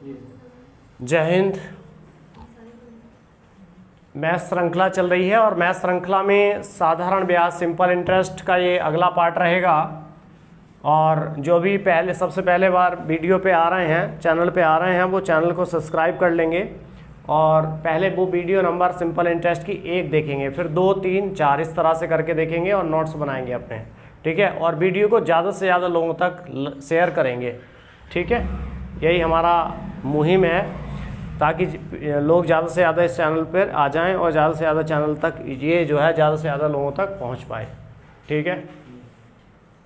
जय हिंद। मैथ श्रृंखला चल रही है और मैथ श्रृंखला में साधारण ब्याज सिंपल इंटरेस्ट का ये अगला पार्ट रहेगा। और जो भी पहले सबसे पहले बार वीडियो पे आ रहे हैं, चैनल पे आ रहे हैं, वो चैनल को सब्सक्राइब कर लेंगे और पहले वो वीडियो नंबर सिंपल इंटरेस्ट की 1 देखेंगे, फिर 2, 3, 4 इस तरह से करके देखेंगे और नोट्स बनाएंगे अपने, ठीक है। और वीडियो को ज़्यादा से ज़्यादा लोगों तक शेयर करेंगे, ठीक है। यही हमारा मुहिम है ताकि लोग ज़्यादा से ज़्यादा इस चैनल पर आ जाएं और ज़्यादा से ज़्यादा चैनल तक ये जो है ज़्यादा से ज़्यादा लोगों तक पहुंच पाए, ठीक है।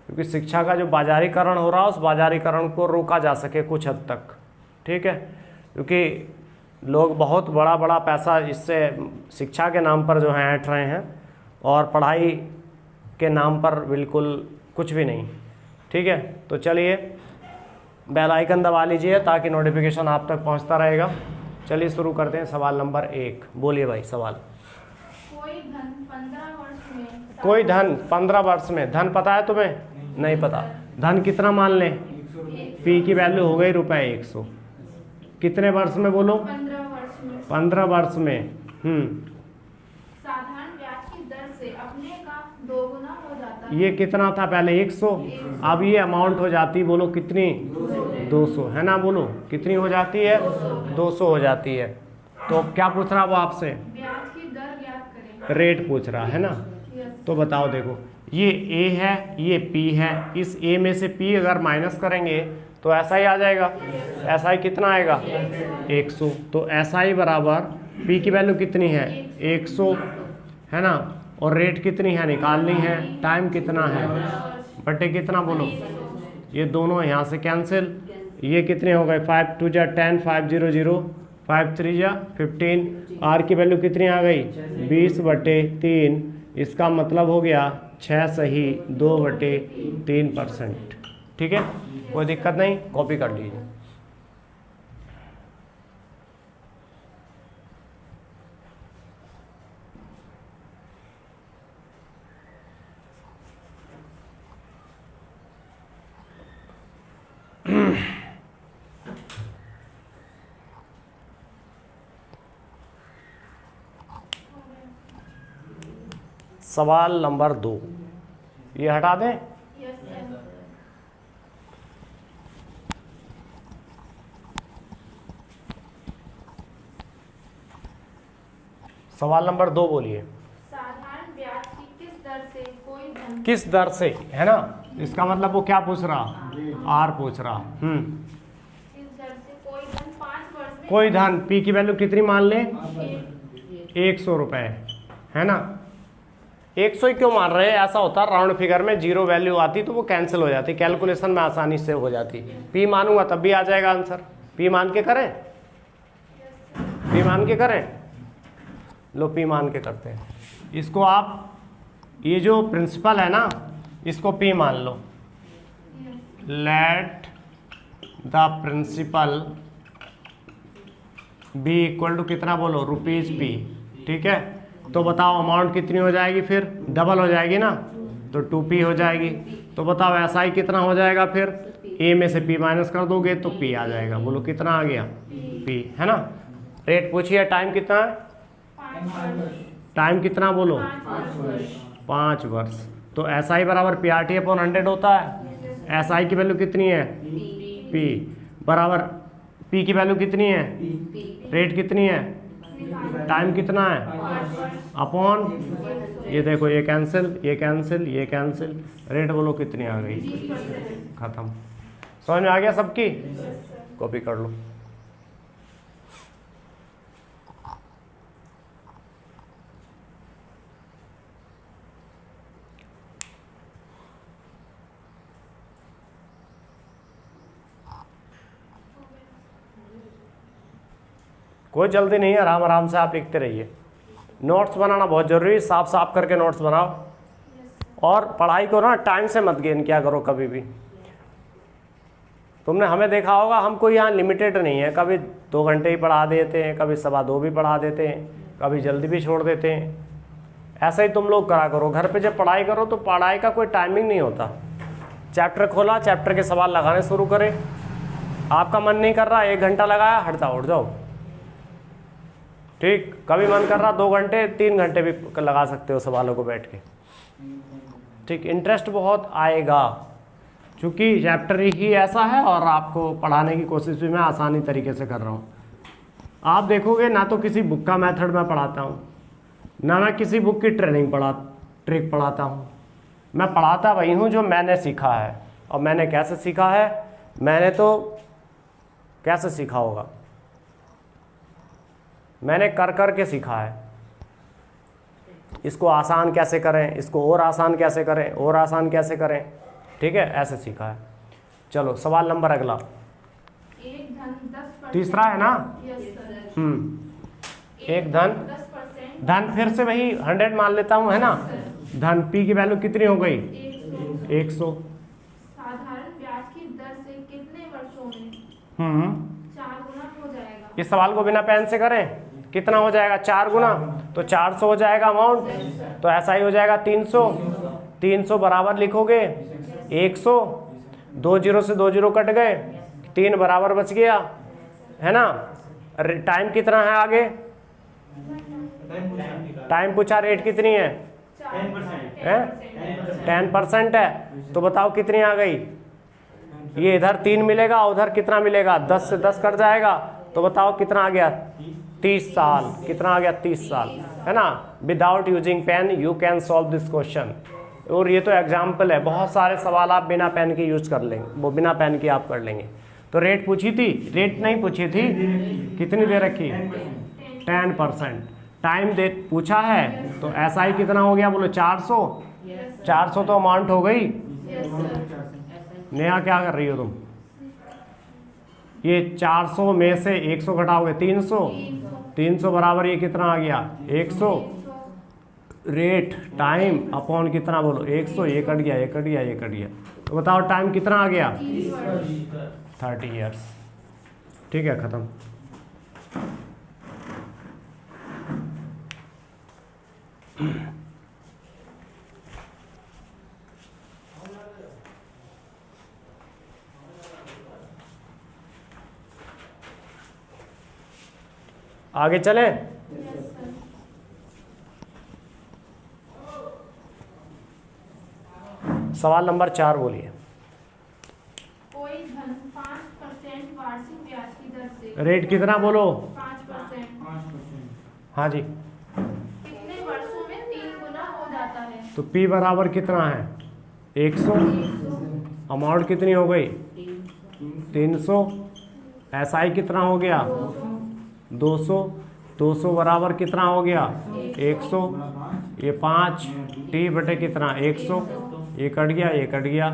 क्योंकि शिक्षा का जो बाजारीकरण हो रहा है उस बाजारीकरण को रोका जा सके कुछ हद तक, ठीक है। क्योंकि लोग बहुत बड़ा बड़ा पैसा इससे शिक्षा के नाम पर जो है ऐंठ रहे हैं और पढ़ाई के नाम पर बिल्कुल कुछ भी नहीं, ठीक है। तो चलिए बेल आइकन दबा लीजिए ताकि नोटिफिकेशन आप तक पहुंचता रहेगा। चलिए शुरू करते हैं। सवाल नंबर 1, बोलिए भाई सवाल। कोई धन 15 वर्ष में, कोई धन 15 वर्ष में, धन पता है तुम्हें? नहीं पता। धन कितना मान लें? पी की वैल्यू हो गई ₹100। कितने वर्ष में बोलो? 15 वर्ष में 15 वर्ष में। साधारण ब्याज की दर से अपने का 2 गुना हो जाता है। ये कितना था पहले? 100। अब ये अमाउंट हो जाती, बोलो कितनी? 200, है ना। बोलो कितनी हो जाती है? 200 हो जाती है। तो क्या पूछ रहा वो आपसे? ब्याज की दर ज्ञात करें। रेट पूछ रहा है ना। तो बताओ, देखो ये ए है, ये पी है, इस ए में से पी अगर माइनस करेंगे तो ऐसा ही आ जाएगा। ऐसा ही कितना आएगा? 100। तो ऐसा ही बराबर पी की वैल्यू कितनी है? 100, है ना। और रेट कितनी है निकालनी है, टाइम कितना है, बटे कितना बोलो। ये दोनों यहाँ से कैंसिल। ये कितने हो गए? 5 2 जा 10, 5 0 0, 5 3 जा 15। आर की वैल्यू कितनी आ गई? 20/3। इसका मतलब हो गया 6 सही 2/3%, ठीक है। कोई दिक्कत नहीं, कॉपी कर लीजिए। सवाल नंबर 2, ये हटा दें। सवाल नंबर 2 बोलिए। साधारण ब्याज की किस दर से कोई धन, किस दर से, है ना। इसका मतलब वो क्या पूछ रहा? आर पूछ रहा। किस दर से कोई धन 5 वर्ष में, कोई धन पी की वैल्यू कितनी मान लें? 100 रुपये, है ना। 100 ही क्यों मान रहे हैं? ऐसा होता है राउंड फिगर में जीरो वैल्यू आती तो वो कैंसिल हो जाती, कैलकुलेशन में आसानी से हो जाती। पी मानूंगा तब भी आ जाएगा आंसर। पी मान के करें? पी मान के करें? लो पी मान के करते हैं। इसको आप, ये जो प्रिंसिपल है ना, इसको पी मान लो। Let the principal be equal to कितना बोलो? ₹P, ठीक है। तो बताओ अमाउंट कितनी हो जाएगी? फिर डबल हो जाएगी ना, तो 2P हो जाएगी। तो बताओ ऐसा ही कितना हो जाएगा? फिर ए में से P माइनस कर दोगे तो P आ जाएगा। बोलो कितना आ गया? P, है ना। रेट पूछिए, टाइम कितना है? 5 वर्ष, टाइम कितना बोलो? 5 वर्ष। तो एस आई बराबर PRT/100 होता है। एस आई की वैल्यू कितनी है? P बराबर P की वैल्यू कितनी है? रेट कितनी है? टाइम कितना है? अपॉन, ये देखो ये कैंसिल, ये कैंसिल, ये कैंसिल। रेट बोलो कितनी आ गई? खत्म। समझ में आ गया सबकी? कॉपी कर लो। कोई जल्दी नहीं है, आराम आराम से आप लिखते रहिए। नोट्स बनाना बहुत ज़रूरी है, साफ साफ करके नोट्स बनाओ। और पढ़ाई को ना टाइम से मत गेन किया करो कभी भी। तुमने हमें देखा होगा, हम कोई यहाँ लिमिटेड नहीं है। कभी 2 घंटे ही पढ़ा देते हैं, कभी 2:15 भी पढ़ा देते हैं, कभी जल्दी भी छोड़ देते हैं। ऐसा ही तुम लोग करा करो। घर पे जब पढ़ाई करो तो पढ़ाई का कोई टाइमिंग नहीं होता। चैप्टर खोला, चैप्टर के सवाल लगाने शुरू करें, आपका मन नहीं कर रहा 1 घंटा लगाया, हट जाओ उठ जाओ। ठीक, कभी मन कर रहा 2 घंटे 3 घंटे भी लगा सकते हो सवालों को बैठ के। ठीक, इंटरेस्ट बहुत आएगा क्योंकि चैप्टर ही ऐसा है और आपको पढ़ाने की कोशिश भी मैं आसानी तरीके से कर रहा हूँ। आप देखोगे ना तो किसी बुक का मेथड मैं पढ़ाता हूँ, ना मैं किसी बुक की ट्रिक पढ़ाता हूँ। मैं पढ़ाता वही हूँ जो मैंने सीखा है। और मैंने कैसे सीखा है? मैंने तो कैसे सीखा होगा? मैंने कर कर के सीखा है। इसको आसान कैसे करें, इसको और आसान कैसे करें, और आसान कैसे करें, ठीक है, ऐसे सीखा है। चलो सवाल नंबर अगला, एक धन 10% तीसरा है ना। एक धन 10% धन फिर से वही 100 मान लेता हूँ, है ना। धन पी की वैल्यू कितनी हो गई? 100। साधारण ब्याज की दर से कितने वर्षों में 4 गुना हो जाएगा? इस सवाल को बिना पेन से करें, कितना हो जाएगा? 4 गुना, तो 400 हो जाएगा अमाउंट, तो ऐसा ही हो जाएगा 300। 300 बराबर लिखोगे 100, 2 जीरो से 2 जीरो कट गए, 3 बराबर बच गया, है ना। टाइम कितना है आगे? टाइम पूछा, रेट कितनी है? 10% है, तो बताओ कितनी आ गई? ये इधर 3 मिलेगा, उधर कितना मिलेगा? 10 से 10 कट जाएगा, तो बताओ कितना आ गया? 30 साल। कितना आ गया? 30 साल, है ना। Without using pen you can solve this question. और ये तो एग्जाम्पल है, बहुत सारे सवाल आप बिना पेन के यूज कर लेंगे, वो बिना पेन के आप कर लेंगे। तो रेट पूछी थी, रेट नहीं पूछी थी, कितनी दे रखी? 10%। टाइम दे पूछा है, तो ऐसा ही कितना हो गया? बोलो 400। 400 तो अमाउंट हो गई। नया क्या कर रही हो तुम? ये 400 में से 100 घटाओगे 300। 300 बराबर ये कितना आ गया? 100। रेट टाइम अपॉन कितना? बोलो 100। ये कट गया, ये कट गया, ये कट गया, तो बताओ टाइम कितना आ गया? 30 ईयर्स। ठीक है, खत्म। आगे चले। सवाल नंबर 4 बोलिए। कोई धन 5% वार्षिक ब्याज की दर से, रेट कितना? बोलो 5%, हाँ जी। कितने वर्षों में 3 गुना हो जाता है? तो P बराबर कितना है? 100। अमाउंट कितनी हो गई? 300। SI कितना हो गया? 200। 200 बराबर कितना हो गया? 100। ये 5 T बटे कितना? 100। ये कट गया, ये कट गया,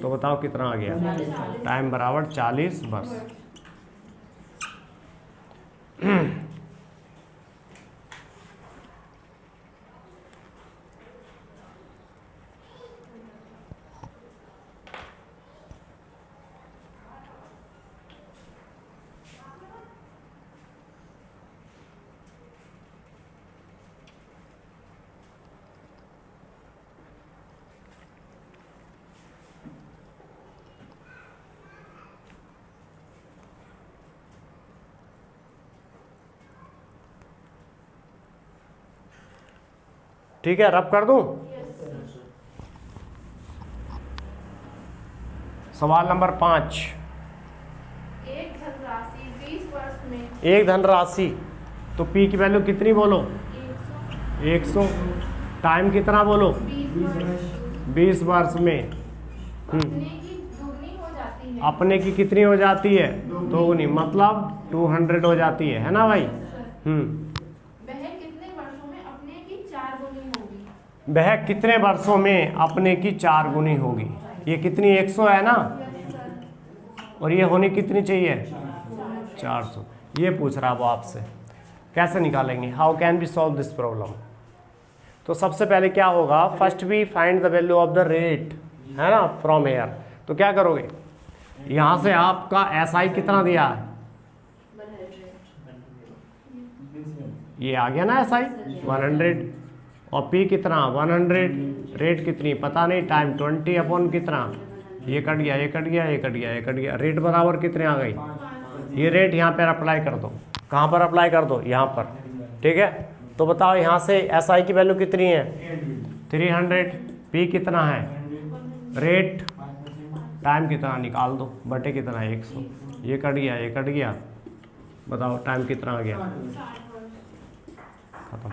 तो बताओ कितना आ गया? टाइम बराबर 40 वर्ष। ठीक है, रब कर दूं? सवाल नंबर 5। एक धनराशि 20 वर्ष में, एक धनराशि, तो P की वैल्यू कितनी? बोलो 100। टाइम कितना? बोलो 20 वर्ष में। अपने की दुगनी हो जाती है। अपने की कितनी हो जाती है? दोगुनी, मतलब 200 हो जाती है ना भाई। वह कितने वर्षों में अपने की 4 गुनी होगी? वह कितने वर्षों में अपने की 4 गुनी होगी? ये कितनी? 100 है ना, और ये होनी कितनी चाहिए? 400। ये पूछ रहा वो आपसे। कैसे निकालेंगे? How can be solve this problem? तो सबसे पहले क्या होगा? First we find the value of the rate, है ना, फ्रॉम हेयर। तो क्या करोगे? यहाँ से आपका SI कितना दिया है? ये आ गया ना SI 100, और P कितना? 100। रेट कितनी? पता नहीं। टाइम 20 अपॉन कितना? ये कट गया, ये कट गया, ये कट गया, ये कट गया। रेट बराबर कितने आ गई? ये रेट यहाँ पर अप्लाई कर दो। कहाँ पर अप्लाई कर दो? यहाँ पर। ठीक है, तो बताओ यहाँ से एस आई की वैल्यू कितनी है? 300। पी कितना है? रेट टाइम कितना निकाल दो, बटे कितना है? 100। ये कट गया, ये कट गया, बताओ टाइम कितना आ गया? खत्म।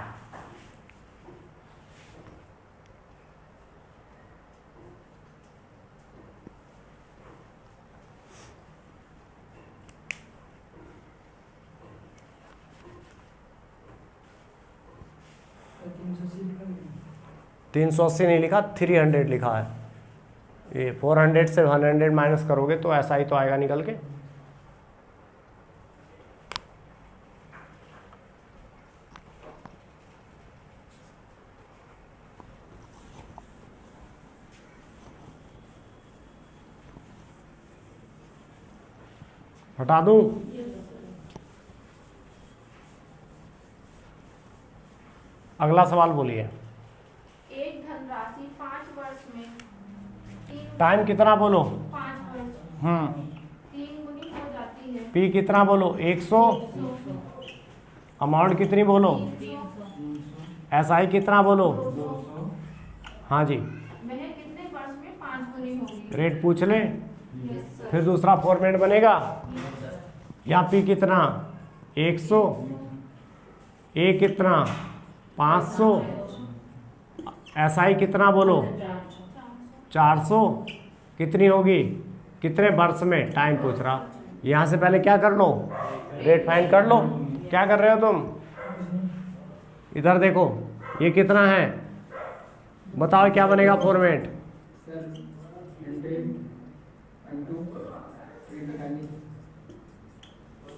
तीन सौ अस्सी नहीं लिखा, 300 लिखा है। ये 400 से 100 माइनस करोगे तो ऐसा ही तो आएगा निकल के। हटा दूं? अगला सवाल बोलिए। एक धनराशि 5 वर्ष में टाइम कितना बोलो? 5 वर्ष 3 गुनी हो जाती है। पी कितना बोलो? 100। अमाउंट कितनी बोलो? एस आई कितना बोलो? हाँ जी। वह कितने वर्ष में 5 गुनी होगी? रेट पूछ ले, यस सर। फिर दूसरा फॉर्मेट बनेगा। या पी कितना? 100। ए कितना? 500। एस आई कितना बोलो? 400। कितनी होगी? कितने वर्ष में? टाइम पूछ रहा। यहाँ से पहले क्या कर लो? रेट फाइंड कर लो। क्या कर रहे हो तुम? इधर देखो, ये कितना है? बताओ क्या बनेगा फॉर्मेट?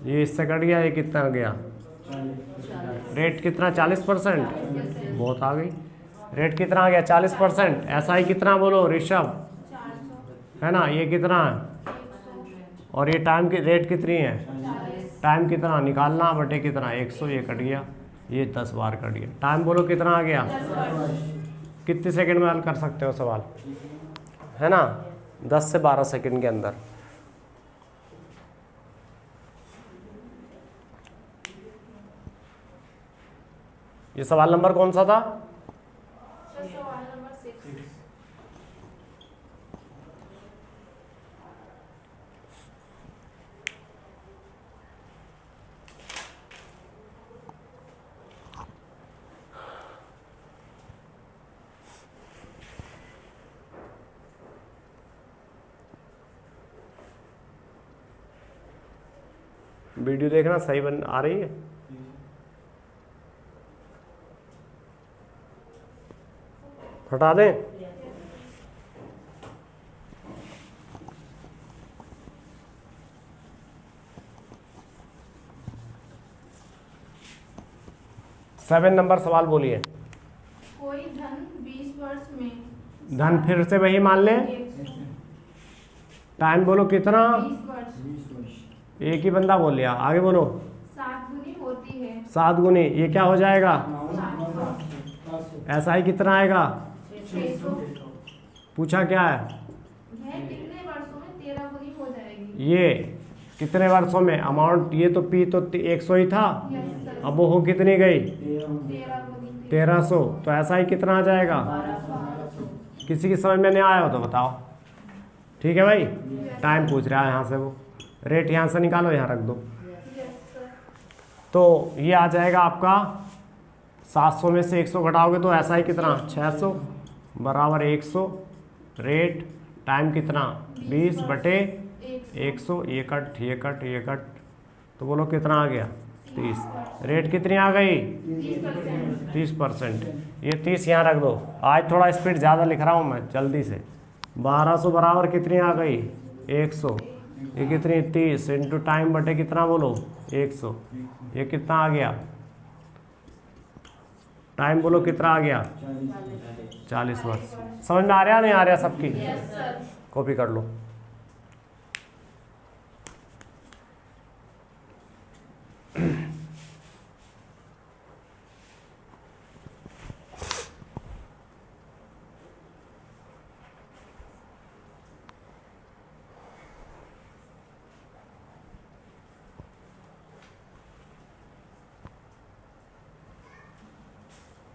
ये इससे कट गया, ये कितना गया? रेट कितना? 40%। बहुत आ गई। रेट कितना आ गया? 40%। ऐसा ही कितना बोलो ऋषभ? 400। है ना, ये कितना है? 100। और ये टाइम की रेट कितनी है? टाइम कितना निकालना, बटे कितना? 100। ये कट गया, ये 10 बार कट गया। टाइम बोलो कितना आ गया? 10 वर्ष। कितने सेकंड में हल कर सकते हो सवाल? है ना, 10 से 12 सेकंड के अंदर। ये सवाल नंबर कौन सा था? सवाल नंबर 6। वीडियो देखना सही बन आ रही है? हटा दें? सेवन नंबर सवाल बोलिए। कोई धन 20 वर्ष में। धन फिर से वही मान लें। 100। टाइम बोलो कितना? 20 वर्ष। एक ही बंदा बोल लिया, आगे बोलो। 7 गुनी होती है। 7 गुनी, ये क्या हो जाएगा? 400। ऐसा ही कितना आएगा? 600। पूछा क्या है? यह कितने वर्षों में 13 गुनी हो जाएगी? ये कितने वर्षों में? अमाउंट ये तो पी तो 100 ही था, यस सर। अब वो हो कितनी गई? 13 गुनी। 1300। तो ऐसा ही कितना आ जाएगा? 1200। किसी की समझ में नहीं आया हो तो बताओ। ठीक है भाई, टाइम पूछ रहा है यहाँ से वो। रेट यहाँ से निकालो, यहाँ रख दो। Yes sir. तो ये आ जाएगा आपका 700 में से 100 घटाओगे तो ऐसा ही कितना? 600 बराबर 100। रेट टाइम कितना? 20 बटे 100। ये कट, ये कट, ये कट, तो बोलो कितना आ गया? 30। रेट कितनी आ गई? 30%। ये 30 यहाँ रख दो। आज थोड़ा स्पीड ज़्यादा लिख रहा हूँ मैं, जल्दी से। 1200 बराबर कितनी आ गई? 100। ये कितनी? 30 इंटू टाइम बटे कितना बोलो? 100। ये कितना आ गया? टाइम बोलो कितना आ गया? 40 वर्ष। समझ में आ रहा नहीं आ रहा सबकी? Yes sir. कॉपी कर लो।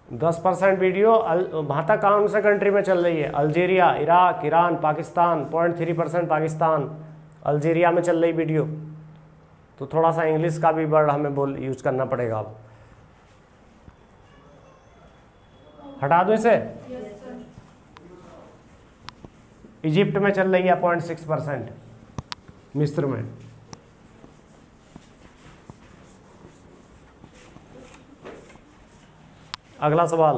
10% वीडियो वहाँ तक कौन से कंट्री में चल रही है? Algeria, Iraq, Iran, Pakistan. 0.3% Pakistan, Algeria में चल रही वीडियो। तो थोड़ा सा इंग्लिश का भी वर्ड हमें यूज करना पड़ेगा। अब हटा दो इसे। इजिप्ट में चल रही है 0.6%, मिस्र में। अगला सवाल,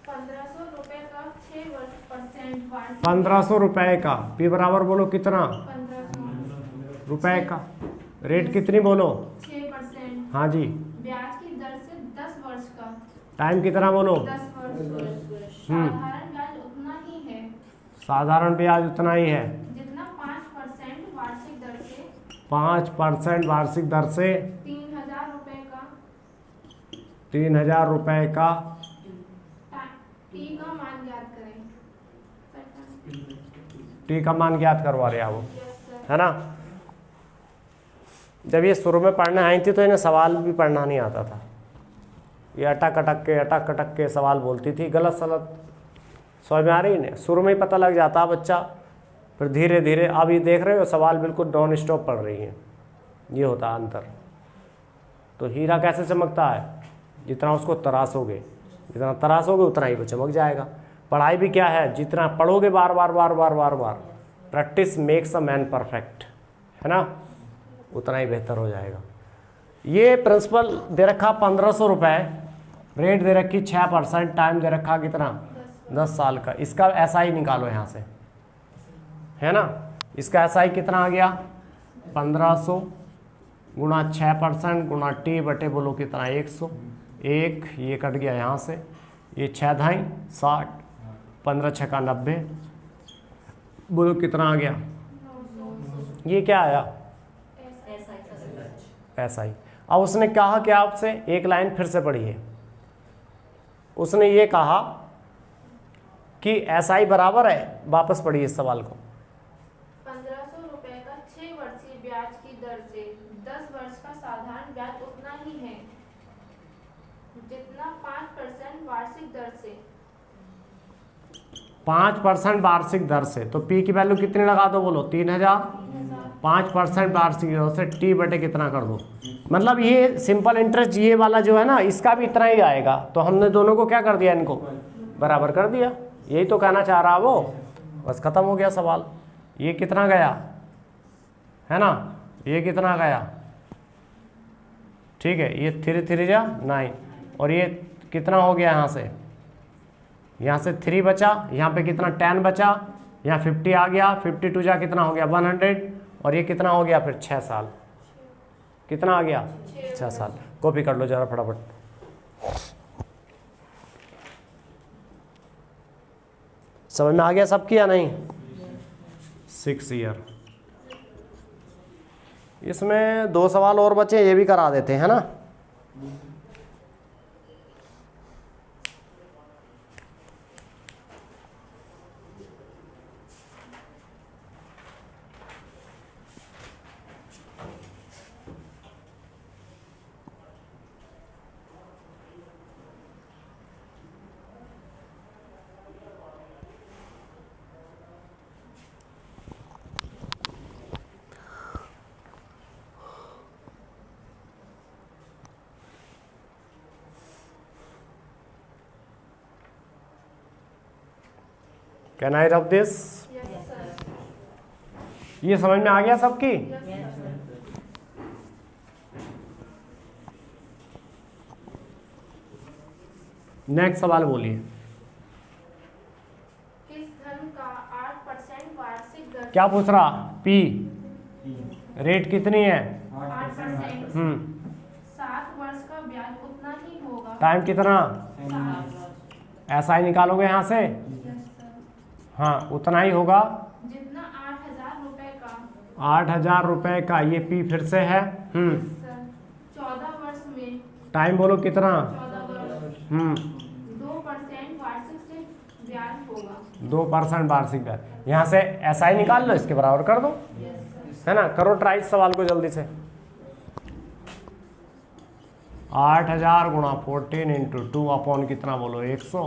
1500 रुपए का 6% वार्षिक। 1500 रुपए का, पी बराबर बोलो कितना? 1500 रुपए का। रेट कितनी बोलो? 6%। हाँ जी। ब्याज की दर से 10 वर्ष का। टाइम कितना बोलो? 10 वर्ष। साधारण ब्याज उतना ही है। साधारण ब्याज उतना ही है जितना 5% वार्षिक दर से। 5% वार्षिक दर से 3000 रुपए का। 3000 रुपए का। टी का मान ज्ञात करें। टी का मान ज्ञात करवा रहे हैं वो, यस सर। है ना। जब ये शुरू में पढ़ने आई थी तो इन्हें सवाल भी पढ़ना नहीं आता था। ये अटक अटक के सवाल बोलती थी, गलत सलत समझ में आ रही है। शुरू में ही पता लग जाता बच्चा, फिर धीरे धीरे। अब ये देख रहे हो सवाल बिल्कुल नॉन स्टॉप पढ़ रही है। ये होता है अंतर। तो हीरा कैसे चमकता है? जितना उसको तराशोगे, जितना तराशोगे उतना ही वो चमक जाएगा। पढ़ाई भी क्या है, जितना पढ़ोगे बार बार बार बार बार बार, practice makes a man perfect, है ना, उतना ही बेहतर हो जाएगा। ये प्रिंसिपल दे रखा 1500 रुपये, रेट दे रखी 6%, टाइम दे रखा कितना? 10 साल का। इसका SI निकालो यहाँ से, है ना। इसका SI कितना आ गया? 1500 गुणा 6% गुणा T बटे बोलो कितना? 100। एक ये कट गया यहाँ से, ये 6 धाई 60, 15 छक्का 90, बोलो कितना आ गया? ये क्या आया? SI। अब उसने कहा कि आपसे एक लाइन फिर से पढ़िए। उसने ये कहा कि SI बराबर है, वापस पढ़िए इस सवाल को। 1500 रुपए का 6 वर्षीय ब्याज की दर से 10 वर्ष का साधारण ब्याज उतना ही है जितना 5% वार्षिक दर से। 5% वार्षिक दर से, तो P की वैल्यू कितनी लगा दो बोलो? 3000। 5% वार्षिक दर से T बटे कितना कर दो? मतलब ये सिंपल इंटरेस्ट ये वाला जो है ना, इसका भी इतना ही आएगा। तो हमने दोनों को क्या कर दिया? इनको बराबर कर दिया। यही तो कहना चाह रहा वो। बस खत्म हो गया सवाल। ये कितना गया, है ना, ये कितना गया? ठीक है, ये 3 3 जा 9, और ये कितना हो गया? यहाँ से 3 बचा, यहाँ पे कितना? 10 बचा, यहाँ 50 आ गया, 52 जा कितना हो गया? 100, और ये कितना हो गया फिर? 6 साल। कितना आ गया? 6 साल। कॉपी कर लो जरा फटाफट। समझ में आ गया सबकी या नहीं? 6 ईयर। इसमें 2 सवाल और बचे, ये भी करा देते हैं, है ना। Can I rub this? Yes sir. ये समझ में आ गया सबकी? Yes sir. नेक्स्ट सवाल बोलिए। किस धन का 8% वार्षिक दर? क्या पूछ रहा? P रेट कितनी है? 8%। 7 वर्ष का ब्याज उतना ही होगा। टाइम कितना? 7। SI निकालोगे यहाँ से? Yes sir. हाँ, उतना ही होगा जितना 8000 रुपए का। 8000 रुपये का। ये P फिर से है। Yes sir. 14 वर्ष में। टाइम बोलो कितना? 14 वर्ष। 2% वार्षिक से ब्याज होगा। 2% वार्षिक ब्याज। यहाँ से SI निकाल लो, इसके बराबर कर दो, यस सर। है ना। करो ट्राई इस सवाल को जल्दी से। 8000 गुणा 14 इंटू 2 अपॉन कितना बोलो 100,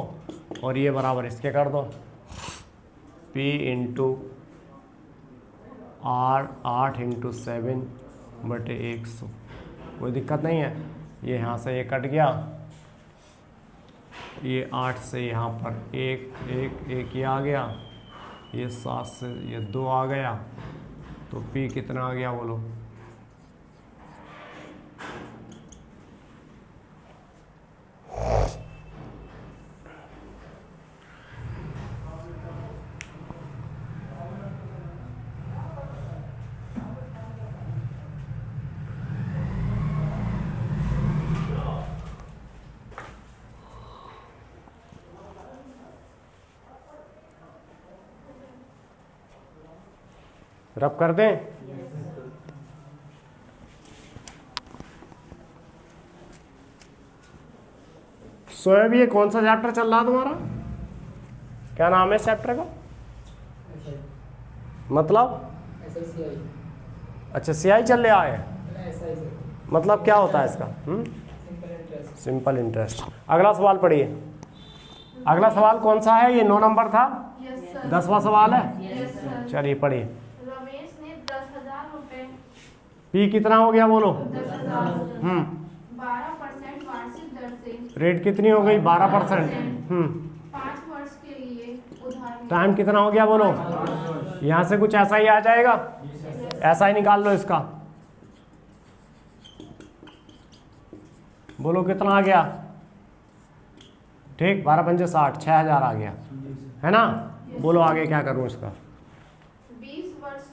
और ये बराबर इसके कर दो P इंटू R 8 इंटू 7 बटे 100। कोई दिक्कत नहीं है। ये यहाँ से ये कट गया, ये 8 से यहाँ पर 1 ये आ गया, ये 7 से ये 2 आ गया, तो P कितना आ गया बोलो, रब कर दें। सोएब, ये कौन सा चैप्टर चल रहा तुम्हारा? क्या नाम है इस चैप्टर का? मतलब अच्छा CI चल रहा है। मतलब क्या होता है इसका? Simple interest. अगला सवाल पढ़िए। अगला सवाल कौन सा है? ये 9 नंबर था, 10वां सवाल है। चलिए पढ़िए। रमेश ने 10,000 रुपए P कितना हो गया बोलो? 10,000 12% वार्षिक दर से रेट कितनी हो गई? 12%। 5 वर्ष के लिए उधार टाइम कितना हो गया बोलो? यहाँ से कुछ ऐसा ही आ जाएगा, ऐसा ही निकाल लो इसका। बोलो कितना आ गया? ठीक, 12 पंजे 60, 6000 आ गया है ना। बोलो आगे क्या करूँ इसका? 20 वर्ष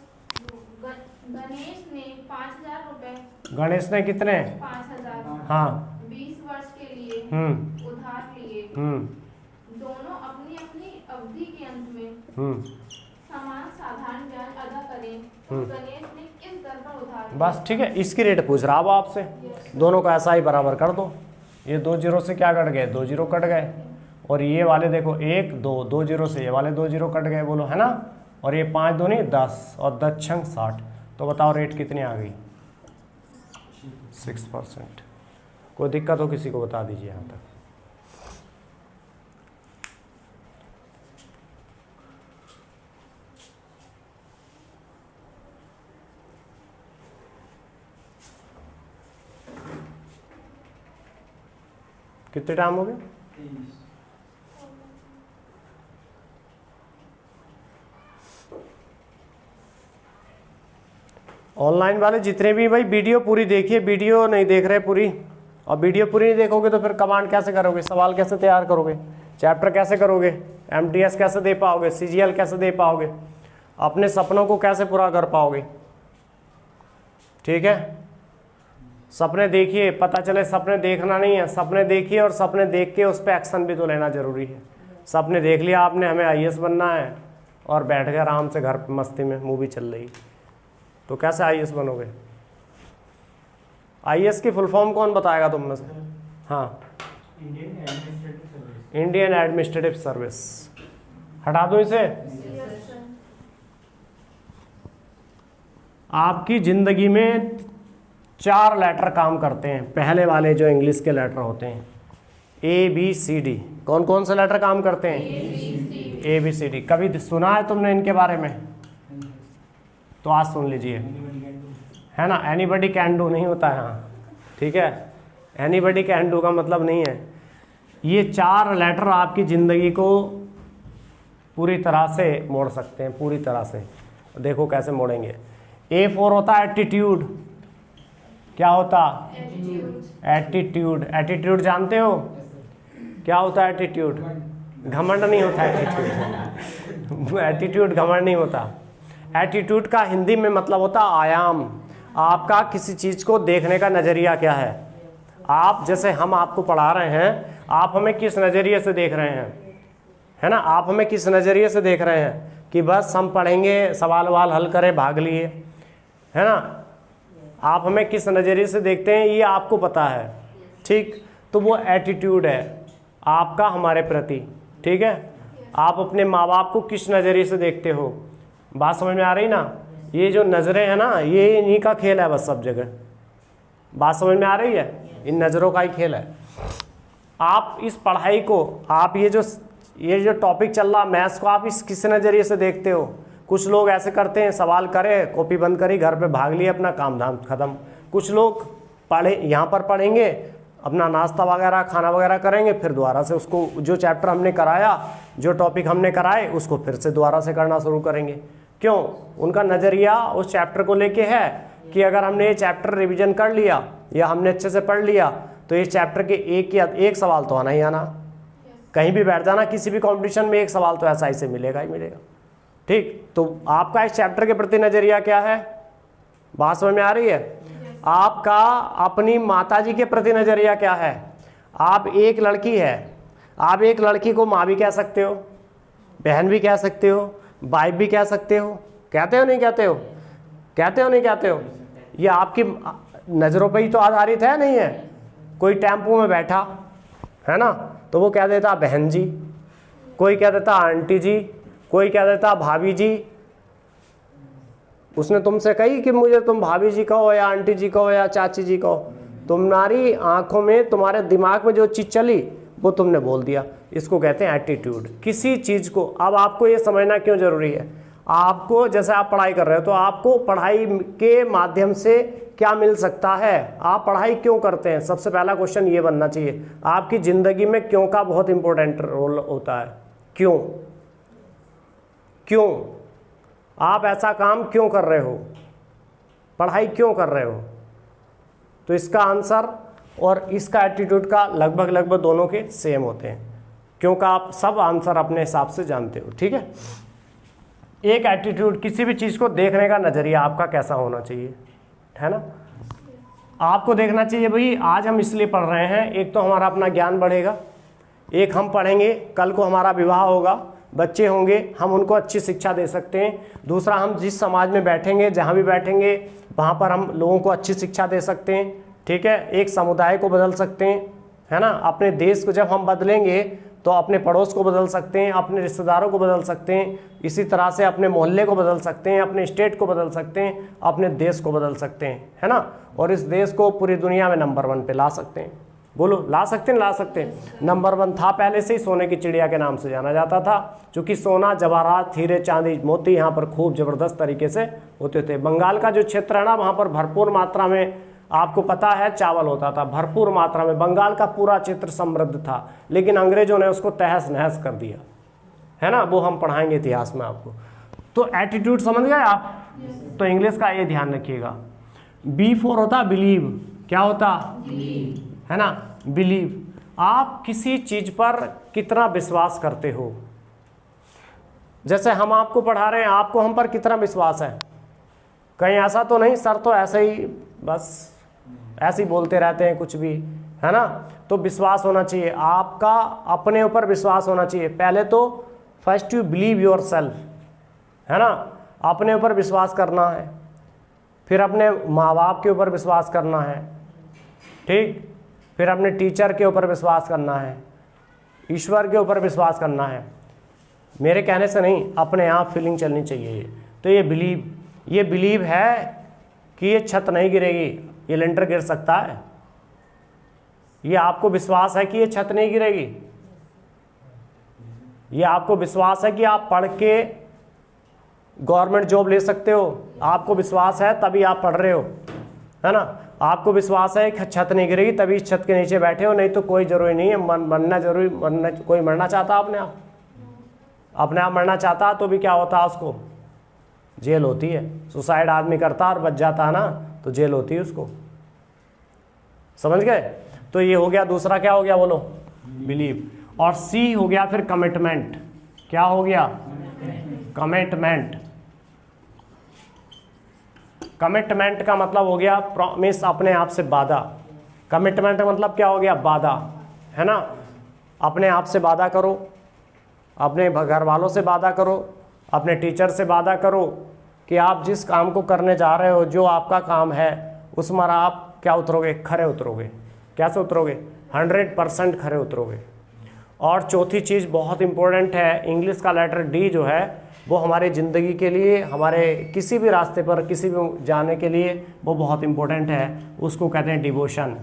गणेश ने 5,000 रुपए। गणेश ने कितने? 5,000 हाँ 20 वर्ष के लिए उधार लिए। दोनों अपनी अपनी अवधि के अंत में समान साधारण ब्याज अदा करें तो गणेश ने किस दर पर उधार लिया? बस ठीक है, इसकी रेट पूछ रहा अब आपसे। दोनों को ऐसा ही बराबर कर दो। ये 2 जीरो से क्या कट गए? 2 जीरो कट गए, और ये वाले देखो 1 2 जीरो से ये वाले 2 जीरो कट गए बोलो, है ना। और ये 5 दूनी 10 और 10 छंग 60। तो बताओ रेट कितनी आ गई? 6%। कोई दिक्कत हो किसी को बता दीजिए यहाँ तक। कितने टाइम हो गए? ऑनलाइन वाले जितने भी भाई वीडियो पूरी देखिए, वीडियो नहीं देख रहे पूरी, और वीडियो पूरी नहीं देखोगे तो फिर कमांड कैसे करोगे? सवाल कैसे तैयार करोगे? चैप्टर कैसे करोगे? MTS कैसे दे पाओगे? CGL कैसे दे पाओगे? अपने सपनों को कैसे पूरा कर पाओगे? ठीक है, सपने देखिए, पता चले सपने देखना नहीं है, सपने देखिए और सपने देख के उस पर एक्शन भी तो लेना जरूरी है। सपने देख लिया आपने हमें IAS बनना है, और बैठ गए आराम से घर मस्ती में, मूवी चल रही, तो कैसे IAS बनोगे? IAS की फुल फॉर्म कौन बताएगा तुम में से? हाँ, इंडियन एडमिनिस्ट्रेटिव सर्विस। हटा दो इसे। आपकी जिंदगी में 4 लेटर काम करते हैं। पहले वाले जो इंग्लिश के लेटर होते हैं ABCD। कौन कौन से लेटर काम करते हैं? ABCD। कभी सुना है तुमने इनके बारे में? तो आज सुन लीजिए, है ना। एनीबडी कैन डू नहीं होता है यहाँ, ठीक है। एनीबडी कैन डू का मतलब नहीं है। ये 4 लेटर आपकी ज़िंदगी को पूरी तरह से मोड़ सकते हैं, पूरी तरह से। देखो कैसे मोड़ेंगे। A4 होता है एटीट्यूड। क्या होता? एटीट्यूड। एटीट्यूड जानते हो क्या होता है? एटीट्यूड घमंड नहीं होता। एटीट्यूड एटीट्यूड घमंड नहीं होता। एटीट्यूड का हिंदी में मतलब होता आयाम। आपका किसी चीज़ को देखने का नज़रिया क्या है। आप जैसे हम आपको पढ़ा रहे हैं, आप हमें किस नज़रिए से देख रहे हैं, है ना। आप हमें किस नज़रिए से देख रहे हैं कि बस हम पढ़ेंगे, सवाल वाल हल करें, भाग लिए, है ना। आप हमें किस नज़रिए से देखते हैं ये आपको पता है, ठीक। तो वो एटीट्यूड है आपका हमारे प्रति, ठीक है। आप अपने माँ बाप को किस नज़रिए से देखते हो, बात समझ में आ रही ना। ये जो नज़रें हैं ना, ये इन्हीं का खेल है बस सब जगह। बात समझ में आ रही है। इन नज़रों का ही खेल है। आप इस पढ़ाई को, आप ये जो टॉपिक चल रहा मैथ्स को, आप इस किस नज़रिए से देखते हो? कुछ लोग ऐसे करते हैं, सवाल करे, कॉपी बंद करी, घर पे भाग लिए, अपना काम धाम खत्म। कुछ लोग पढ़े, यहाँ पर पढ़ेंगे, अपना नाश्ता वगैरह खाना वगैरह करेंगे, फिर दोबारा से उसको जो चैप्टर हमने कराया, जो टॉपिक हमने कराए, उसको फिर से दोबारा से करना शुरू करेंगे। क्यों? उनका नज़रिया उस चैप्टर को लेके है कि अगर हमने ये चैप्टर रिवीजन कर लिया या हमने अच्छे से पढ़ लिया तो ये चैप्टर के एक सवाल तो आना ही आना। कहीं भी बैठ जाना, किसी भी कॉम्पिटिशन में एक सवाल तो ऐसा ही से मिलेगा ही मिलेगा। ठीक, तो आपका इस चैप्टर के प्रति नज़रिया क्या है? बात समझ में आ रही है? आपका अपनी माताजी के प्रति नज़रिया क्या है? आप एक लड़की है, आप एक लड़की को माँ भी कह सकते हो, बहन भी कह सकते हो, वाइफ भी कह सकते हो। कहते हो नहीं कहते हो? कहते हो नहीं कहते हो? ये आपकी नज़रों पर ही तो आधारित है, नहीं है? कोई टेम्पो में बैठा है ना, तो वो कह देता बहन जी, कोई कह देता आंटी जी, कोई कह देता भाभी जी। उसने तुमसे कही कि मुझे तुम भाभी जी कहो या आंटी जी कहो या चाची जी कहो, तुम्हारी आंखों में, तुम्हारे दिमाग में जो चीज़ चली वो तुमने बोल दिया। इसको कहते हैं एटीट्यूड। किसी चीज़ को, अब आपको ये समझना क्यों ज़रूरी है? आपको, जैसे आप पढ़ाई कर रहे हो, तो आपको पढ़ाई के माध्यम से क्या मिल सकता है? आप पढ़ाई क्यों करते हैं? सबसे पहला क्वेश्चन ये बनना चाहिए, आपकी ज़िंदगी में क्यों का बहुत इंपॉर्टेंट रोल होता है। क्यों? क्यों आप ऐसा काम क्यों कर रहे हो? पढ़ाई क्यों कर रहे हो? तो इसका आंसर और इसका एटीट्यूड का लगभग दोनों के सेम होते हैं, क्योंकि आप सब आंसर अपने हिसाब से जानते हो। ठीक है, एक एटीट्यूड, किसी भी चीज़ को देखने का नज़रिया आपका कैसा होना चाहिए, है ना? आपको देखना चाहिए भाई, आज हम इसलिए पढ़ रहे हैं, एक तो हमारा अपना ज्ञान बढ़ेगा, एक हम पढ़ेंगे, कल को हमारा विवाह होगा, बच्चे होंगे, हम उनको अच्छी शिक्षा दे सकते हैं। दूसरा, हम जिस समाज में बैठेंगे, जहाँ भी बैठेंगे, वहाँ पर हम लोगों को अच्छी शिक्षा दे सकते हैं। ठीक है, एक समुदाय को बदल सकते हैं, है ना? अपने देश को जब हम बदलेंगे तो अपने पड़ोस को बदल सकते हैं, अपने रिश्तेदारों को बदल सकते हैं, इसी तरह से अपने मोहल्ले को बदल सकते हैं, अपने स्टेट को बदल सकते हैं, अपने देश को बदल सकते हैं, है ना? और इस देश को पूरी दुनिया में नंबर 1 पे ला सकते हैं। बोलो, ला सकते हैं? ला सकते हैं। नंबर 1 था, पहले से ही सोने की चिड़िया के नाम से जाना जाता था, क्योंकि सोना, जवाहरात, हीरे, चांदी, मोती यहाँ पर खूब ज़बरदस्त तरीके से होते थे। बंगाल का जो क्षेत्र है ना, वहाँ पर भरपूर मात्रा में, आपको पता है, चावल होता था भरपूर मात्रा में। बंगाल का पूरा क्षेत्र समृद्ध था, लेकिन अंग्रेजों ने उसको तहस नहस कर दिया, है ना? वो हम पढ़ाएंगे इतिहास में आपको। तो एटीट्यूड समझ गए आप? तो इंग्लिश का ये ध्यान रखिएगा, B4 होता बिलीव। क्या होता? है ना? बिलीव। आप किसी चीज़ पर कितना विश्वास करते हो। जैसे हम आपको पढ़ा रहे हैं, आपको हम पर कितना विश्वास है? कहीं ऐसा तो नहीं सर तो ऐसे ही बस ऐसे ही बोलते रहते हैं कुछ भी, है ना? तो विश्वास होना चाहिए, आपका अपने ऊपर विश्वास होना चाहिए। पहले तो first you believe your self, है ना? अपने ऊपर विश्वास करना है, फिर अपने माँ बाप के ऊपर विश्वास करना है, ठीक, फिर अपने टीचर के ऊपर विश्वास करना है, ईश्वर के ऊपर विश्वास करना है। मेरे कहने से नहीं, अपने आप फीलिंग चलनी चाहिए। तो ये बिलीव है कि ये छत नहीं गिरेगी, ये लेंटर गिर सकता है। ये आपको विश्वास है कि ये छत नहीं गिरेगी। ये आपको विश्वास है कि आप पढ़ के गवर्नमेंट जॉब ले सकते हो। आपको विश्वास है तभी आप पढ़ रहे हो, है ना? आपको विश्वास है कि छत नहीं गिरेगी तभी इस छत के नीचे बैठे हो, नहीं तो कोई ज़रूरी नहीं है मरना जरूरी। कोई मरना चाहता अपने आप मरना चाहता तो भी क्या होता, उसको जेल होती है। सुसाइड आदमी करता और बच जाता ना, तो जेल होती है उसको। समझ गए? तो ये हो गया। दूसरा क्या हो गया बोलो? बिलीव। और सी हो गया फिर कमिटमेंट। क्या हो गया? कमिटमेंट। कमिटमेंट का मतलब हो गया प्रॉमिस, अपने आप से वादा। कमिटमेंट का मतलब क्या हो गया? वादा, है ना? अपने आप से वादा करो, अपने घर वालों से वादा करो, अपने टीचर से वादा करो कि आप जिस काम को करने जा रहे हो, जो आपका काम है, उसमें आप क्या उतरोगे? खरे उतरोगे। कैसे उतरोगे? 100% खरे उतरोगे। और चौथी चीज़ बहुत इंपॉर्टेंट है, इंग्लिश का लेटर डी जो है वो हमारी ज़िंदगी के लिए, हमारे किसी भी रास्ते पर किसी भी जाने के लिए वो बहुत इंपॉर्टेंट है। उसको कहते हैं डिवोशन।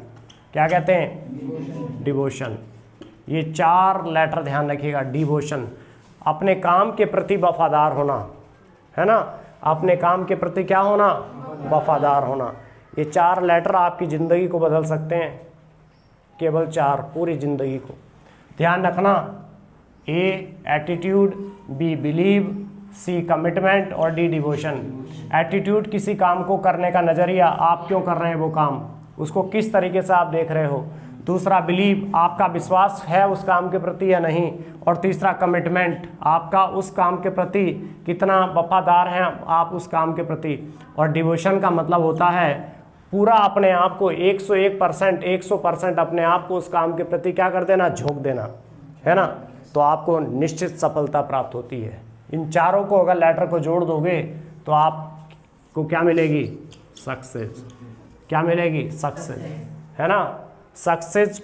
क्या कहते हैं? डिवोशन। ये 4 लेटर ध्यान रखिएगा। डिवोशन, अपने काम के प्रति वफादार होना, है ना, अपने काम के प्रति क्या होना? वफादार होना। ये 4 लेटर आपकी ज़िंदगी को बदल सकते हैं, केवल 4, पूरी ज़िंदगी को। ध्यान रखना, ए एटीट्यूड, बी बिलीव, सी कमिटमेंट और डी डिवोशन। एटीट्यूड किसी काम को करने का नज़रिया, आप क्यों कर रहे हैं वो काम, उसको किस तरीके से आप देख रहे हो। दूसरा बिलीव, आपका विश्वास है उस काम के प्रति या नहीं। और तीसरा कमिटमेंट, आपका उस काम के प्रति कितना वफादार हैं आप उस काम के प्रति। और डिवोशन का मतलब होता है पूरा अपने आप को 101%, 100% अपने आप को उस काम के प्रति क्या कर देना? झोंक देना, है ना। तो आपको निश्चित सफलता प्राप्त होती है। इन चारों को अगर लेटर को जोड़ दोगे तो आपको क्या मिलेगी? सक्सेस। क्या मिलेगी? सक्सेस, है ना। सक्सेस,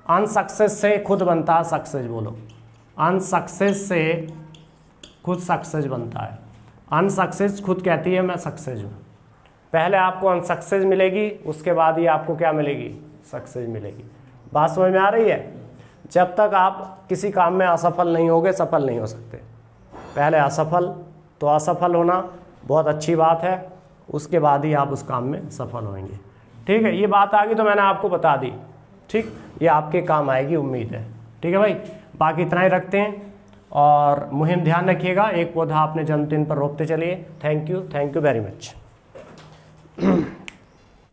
अनसक्सेस से खुद बनता है सक्सेस। बोलो, अनसक्सेस से खुद सक्सेस बनता है। अनसक्सेस खुद कहती है मैं सक्सेस हूँ। पहले आपको अनसक्सेस मिलेगी, उसके बाद ही आपको क्या मिलेगी? सक्सेस मिलेगी। बात समझ में आ रही है? जब तक आप किसी काम में असफल नहीं होगे, सफल नहीं हो सकते। पहले असफल, तो असफल होना बहुत अच्छी बात है, उसके बाद ही आप उस काम में सफल होंगे। ठीक है, ये बात आ गई तो मैंने आपको बता दी। ठीक, ये आपके काम आएगी, उम्मीद है। ठीक है भाई, बाकी इतना ही रखते हैं और मुहिम ध्यान रखिएगा, एक पौधा अपने जन्मदिन पर रोपते चलिए। Thank you very much.